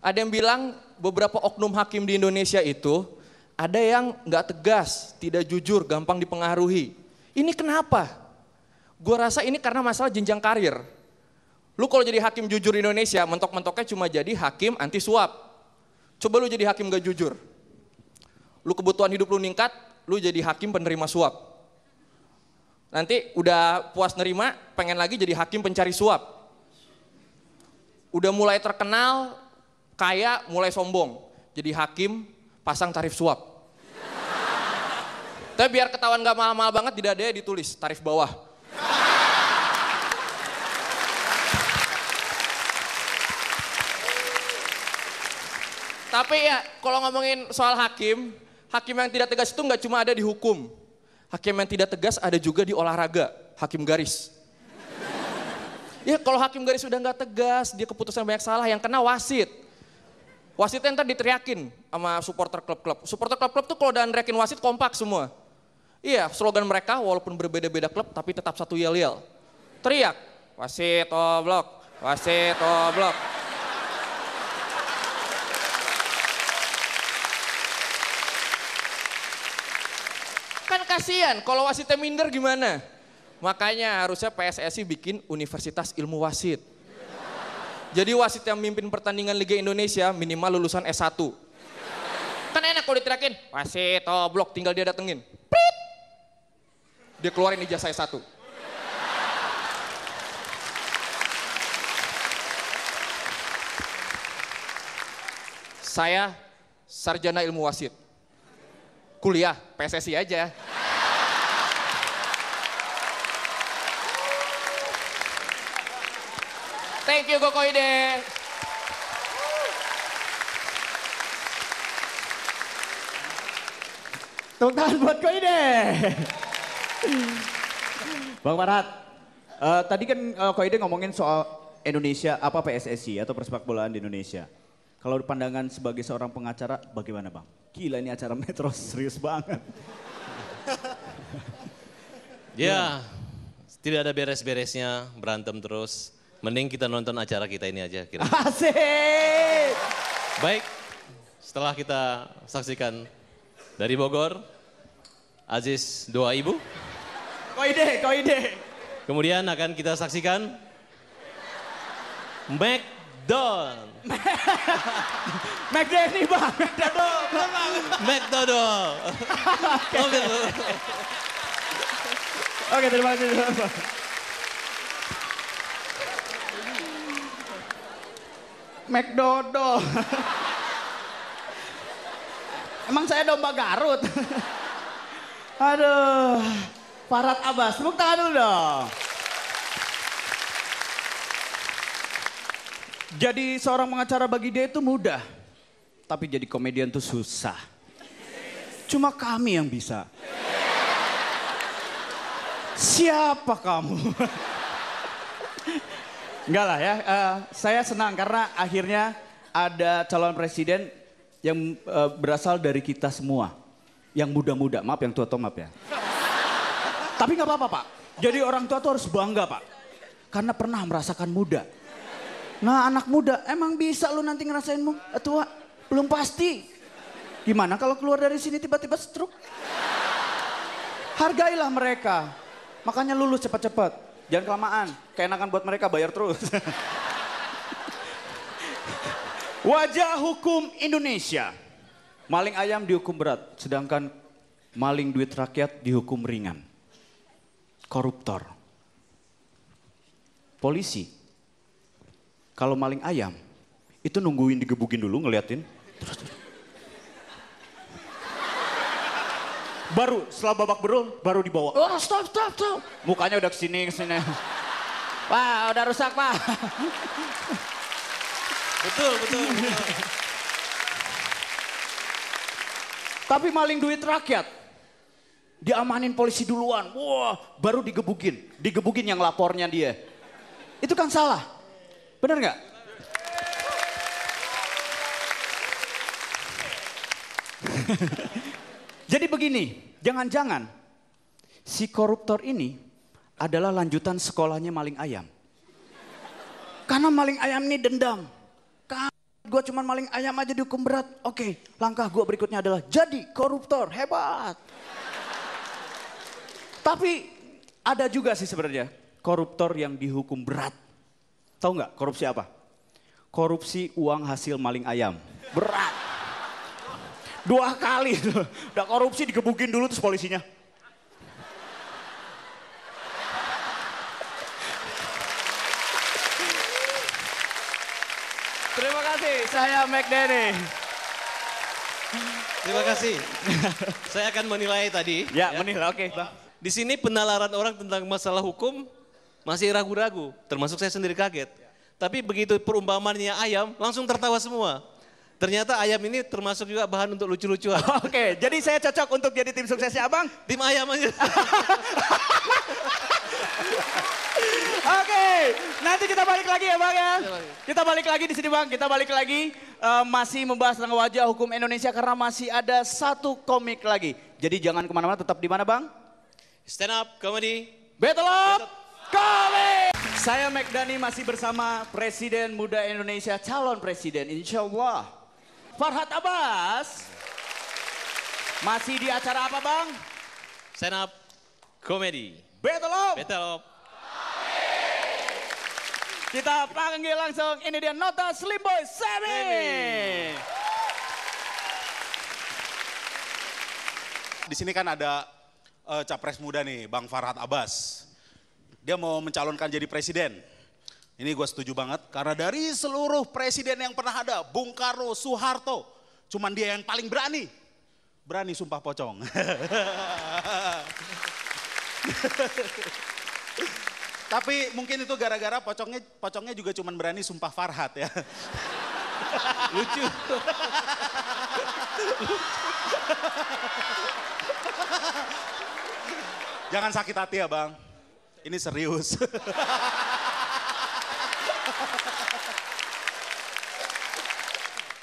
Ada yang bilang beberapa oknum hakim di Indonesia itu ada yang nggak tegas, tidak jujur, gampang dipengaruhi. Ini kenapa? Gue rasa ini karena masalah jenjang karir. Lu kalau jadi hakim jujur di Indonesia, mentok-mentoknya cuma jadi hakim anti suap. Coba lu jadi hakim gak jujur. Lu kebutuhan hidup lu meningkat, lu jadi hakim penerima suap. Nanti udah puas nerima, pengen lagi jadi hakim pencari suap. Udah mulai terkenal, kaya, mulai sombong. Jadi hakim pasang tarif suap. Tapi biar ketahuan gak mahal-mahal banget, tidak ada ditulis tarif bawah. Tapi ya kalau ngomongin soal hakim, hakim yang tidak tegas itu nggak cuma ada di hukum. Hakim yang tidak tegas ada juga di olahraga, hakim garis. Ya kalau hakim garis sudah nggak tegas, dia keputusan banyak salah, yang kena wasit. Wasitnya ntar diteriakin sama supporter klub-klub. Supporter klub-klub tuh kalau udah neriakin wasit kompak semua. Iya, slogan mereka walaupun berbeda-beda klub tapi tetap satu yel-yel. Teriak, wasit oblok, wasit oblok. Kan kasihan kalau wasitnya minder gimana? Makanya harusnya PSSI bikin Universitas Ilmu Wasit. Jadi wasit yang mimpin pertandingan Liga Indonesia minimal lulusan S1. Kan enak kalau diteriakin, wasit oblok, tinggal dia datengin. Prit! Dia keluarin ijazah S1. Saya sarjana ilmu wasit. Kuliah PSSI aja. Thank you Gokoide. Tepuk tangan buat Koide. Bang Farhat, tadi kan Koide ngomongin soal Indonesia, apa PSSI atau persepak bolaan di Indonesia. Kalau pandangan sebagai seorang pengacara, bagaimana Bang? Gila ini acara Metro serius banget. Ya, tidak ada beres-beresnya, berantem terus. Mending kita nonton acara kita ini aja. Kira. Asik! Baik, setelah kita saksikan dari Bogor, Aziz doa ibu. Koide. Kemudian akan kita saksikan McDonald. McDonald Bang, McDonald. Oke, terima kasih Bang. McDonald. Emang saya domba Garut. Aduh, Farhat Abbas, tepuk tangan dulu dong. Jadi seorang pengacara bagi dia itu mudah, tapi jadi komedian itu susah. Cuma kami yang bisa. Siapa kamu? Enggak lah ya, saya senang karena akhirnya ada calon presiden yang berasal dari kita semua. Yang muda-muda, maaf yang tua-tua maaf ya. Tapi nggak apa-apa Pak, jadi orang tua tuh harus bangga Pak. Karena pernah merasakan muda. Nah anak muda emang bisa lu nanti ngerasain tua, belum pasti. Gimana kalau keluar dari sini tiba-tiba stroke? Hargailah mereka, makanya lulus cepat-cepat. Jangan kelamaan, keenakan buat mereka bayar terus. Wajah hukum Indonesia. Maling ayam dihukum berat, sedangkan maling duit rakyat dihukum ringan. Koruptor. Polisi. Kalau maling ayam, itu nungguin digebukin dulu ngeliatin. Terus. Baru setelah babak belur, baru dibawa. Oh stop. Mukanya udah kesini. Wah udah rusak Pak. Betul. Tapi maling duit rakyat, diamanin polisi duluan. Wah baru digebukin. Digebukin yang lapornya dia. Itu kan salah. Benar nggak? Jadi begini, jangan-jangan si koruptor ini adalah lanjutan sekolahnya maling ayam. Karena maling ayam ini dendam. gue cuma maling ayam aja dihukum berat. Oke, langkah gue berikutnya adalah jadi koruptor, hebat. Tapi ada juga sih sebenarnya koruptor yang dihukum berat. Tahu nggak korupsi apa? Korupsi uang hasil maling ayam. Berat. 2 kali. Udah korupsi digebukin dulu terus polisinya. Terima kasih, saya McDanny. Terima kasih. Saya akan menilai tadi. Ya, menilai, oke. Di sini penalaran orang tentang masalah hukum masih ragu-ragu, termasuk saya sendiri kaget. Tapi begitu perumpamannya ayam, langsung tertawa semua. Ternyata ayam ini termasuk juga bahan untuk lucu-lucuan. Oke, jadi saya cocok untuk jadi tim suksesnya Abang? Tim ayam aja. Oke, nanti kita balik lagi ya Bang ya. Kita balik lagi di sini Bang, kita balik lagi masih membahas tentang wajah hukum Indonesia karena masih ada satu komik lagi. Jadi jangan kemana-mana, tetap di mana Bang? Stand up comedy. Battle of Comedy. Saya McDanny masih bersama Presiden Muda Indonesia, calon presiden insya Allah. Farhad Abbas. Masih di acara apa Bang? Stand up comedy. Battle of. Battle of. Kita panggil langsung, ini dia Nota Slim Boy Semi. Di sini kan ada capres muda nih, Bang Farhad Abbas. Dia mau mencalonkan jadi presiden. Ini gue setuju banget, karena dari seluruh presiden yang pernah ada, Bung Karno, Soeharto, cuman dia yang paling berani. Berani sumpah pocong. Tapi mungkin itu gara-gara pocongnya juga cuman berani sumpah Farhad ya. Lucu. Jangan sakit hati ya Bang, ini serius.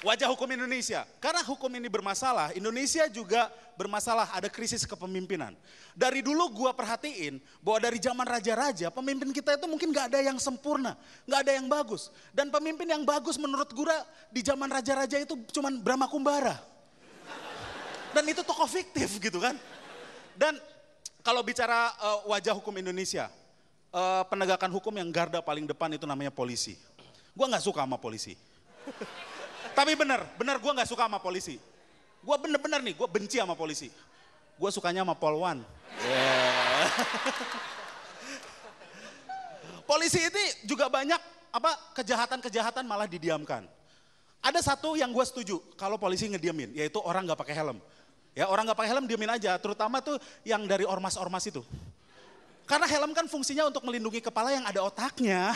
Wajah hukum Indonesia, karena hukum ini bermasalah, Indonesia juga bermasalah, ada krisis kepemimpinan. Dari dulu gua perhatiin bahwa dari zaman raja-raja, pemimpin kita itu mungkin gak ada yang sempurna, gak ada yang bagus. Dan pemimpin yang bagus menurut gua di zaman raja-raja itu cuman Brahma Kumbara. Dan itu tokoh fiktif gitu kan. Dan kalau bicara wajah hukum Indonesia, penegakan hukum yang garda paling depan itu namanya polisi. Gua gak suka sama polisi. Tapi benar gue gak suka sama polisi. Gue bener-bener nih, gue benci sama polisi. Gue sukanya sama Polwan. Yeah. Polisi ini juga banyak kejahatan-kejahatan malah didiamkan. Ada satu yang gue setuju, kalau polisi ngediamin, yaitu orang gak pakai helm. Ya orang gak pakai helm diamin aja, terutama tuh yang dari ormas-ormas itu. Karena helm kan fungsinya untuk melindungi kepala yang ada otaknya.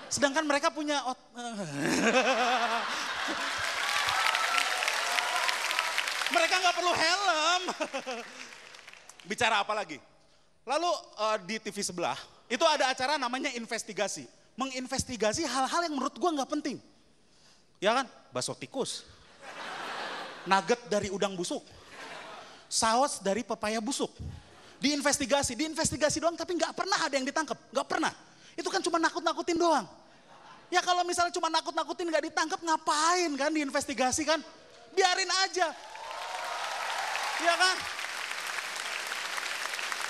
Sedangkan mereka punya mereka nggak perlu helm. Bicara apa lagi? Lalu di TV sebelah itu ada acara namanya investigasi, menginvestigasi hal-hal yang menurut gua nggak penting, ya kan? Bakso tikus, nugget dari udang busuk, saus dari pepaya busuk, diinvestigasi doang, tapi nggak pernah ada yang ditangkap, nggak pernah. Itu kan cuma nakut-nakutin doang. Ya kalau misalnya cuma nakut-nakutin gak ditangkap ngapain kan diinvestigasi kan? Biarin aja. Ya kan?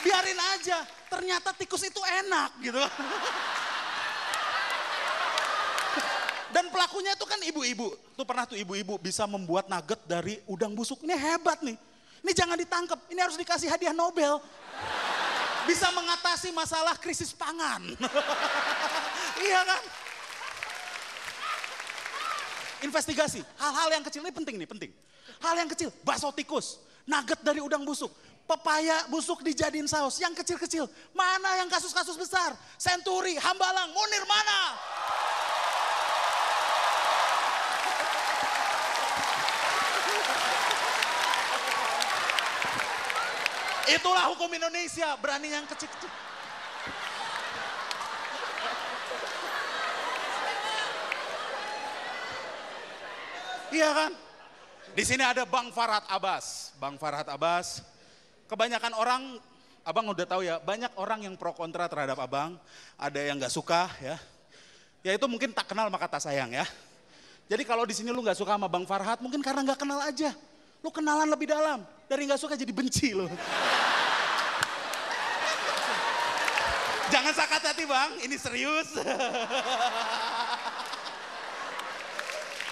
Biarin aja. Ternyata tikus itu enak gitu. Dan pelakunya itu kan ibu-ibu. Tuh pernah tuh ibu-ibu bisa membuat nugget dari udang busuk. Ini hebat nih. Ini jangan ditangkap. Ini harus dikasih hadiah Nobel. Bisa mengatasi masalah krisis pangan. Iya kan? Investigasi, hal-hal yang kecil ini penting nih, penting. Hal yang kecil, bakso tikus, nugget dari udang busuk, pepaya busuk dijadiin saus, yang kecil-kecil. Mana yang kasus-kasus besar? Senturi, Hambalang, Munir mana? Itulah hukum Indonesia, berani yang kecil-kecil. Iya kan? Di sini ada Bang Farhad Abbas. Bang Farhad Abbas, kebanyakan orang, Abang udah tahu ya, banyak orang yang pro kontra terhadap Abang. Ada yang gak suka ya. Ya itu mungkin tak kenal maka tak sayang ya. Jadi kalau di sini lu nggak suka sama Bang Farhad, mungkin karena nggak kenal aja. Lu kenalan lebih dalam, dari nggak suka jadi benci lu. Jangan sakit hati Bang, ini serius.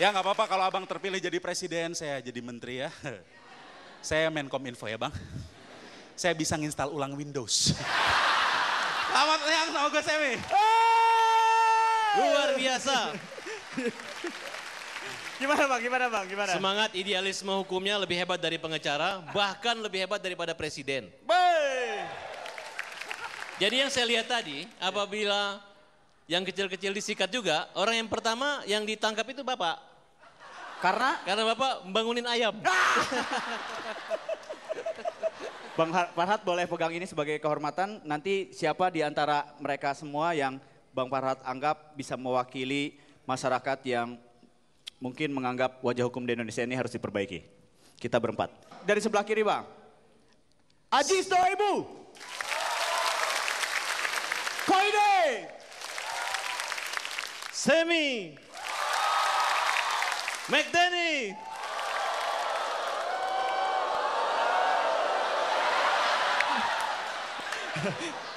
Ya nggak apa-apa kalau Abang terpilih jadi presiden, saya jadi menteri ya. Saya Menkominfo ya Bang. Saya bisa nginstal ulang Windows. Selamat siang sama gue Semi. Luar biasa. Gimana Bang? Gimana? Semangat idealisme hukumnya lebih hebat dari pengacara, bahkan lebih hebat daripada presiden. Jadi yang saya lihat tadi, apabila yang kecil-kecil disikat juga, orang yang pertama yang ditangkap itu Bapak. Karena Bapak membangunin ayam. Bang Farhad boleh pegang ini sebagai kehormatan. Nanti siapa di antara mereka semua yang Bang Farhad anggap bisa mewakili masyarakat yang mungkin menganggap wajah hukum di Indonesia ini harus diperbaiki. Kita berempat. Dari sebelah kiri Bang. Aji Stoibu. Koide. Semi. McDanny.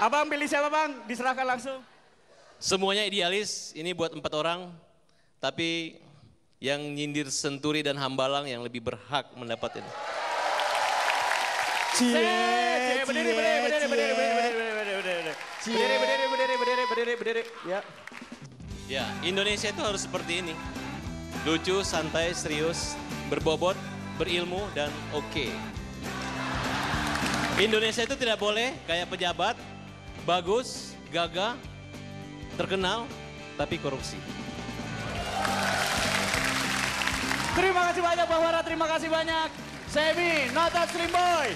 Abang pilih siapa Bang? Diserahkan langsung. Semuanya idealis, ini buat 4 orang. Tapi yang nyindir Senturi dan Hambalang yang lebih berhak mendapat ini. Berdiri. Ya. Ya, Indonesia itu harus seperti ini. Lucu, santai, serius, berbobot, berilmu, dan oke. Indonesia itu tidak boleh kayak pejabat, bagus, gagah, terkenal, tapi korupsi. Terima kasih banyak Bang Farhad, terima kasih banyak. Semi, Nathan Slimboy,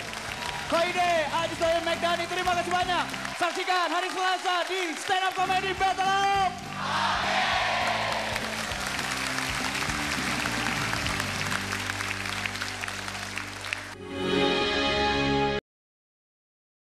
Koide, Aji Stoibu, McDanny, terima kasih banyak. Saksikan hari Selasa di Stand Up Comedy Battle of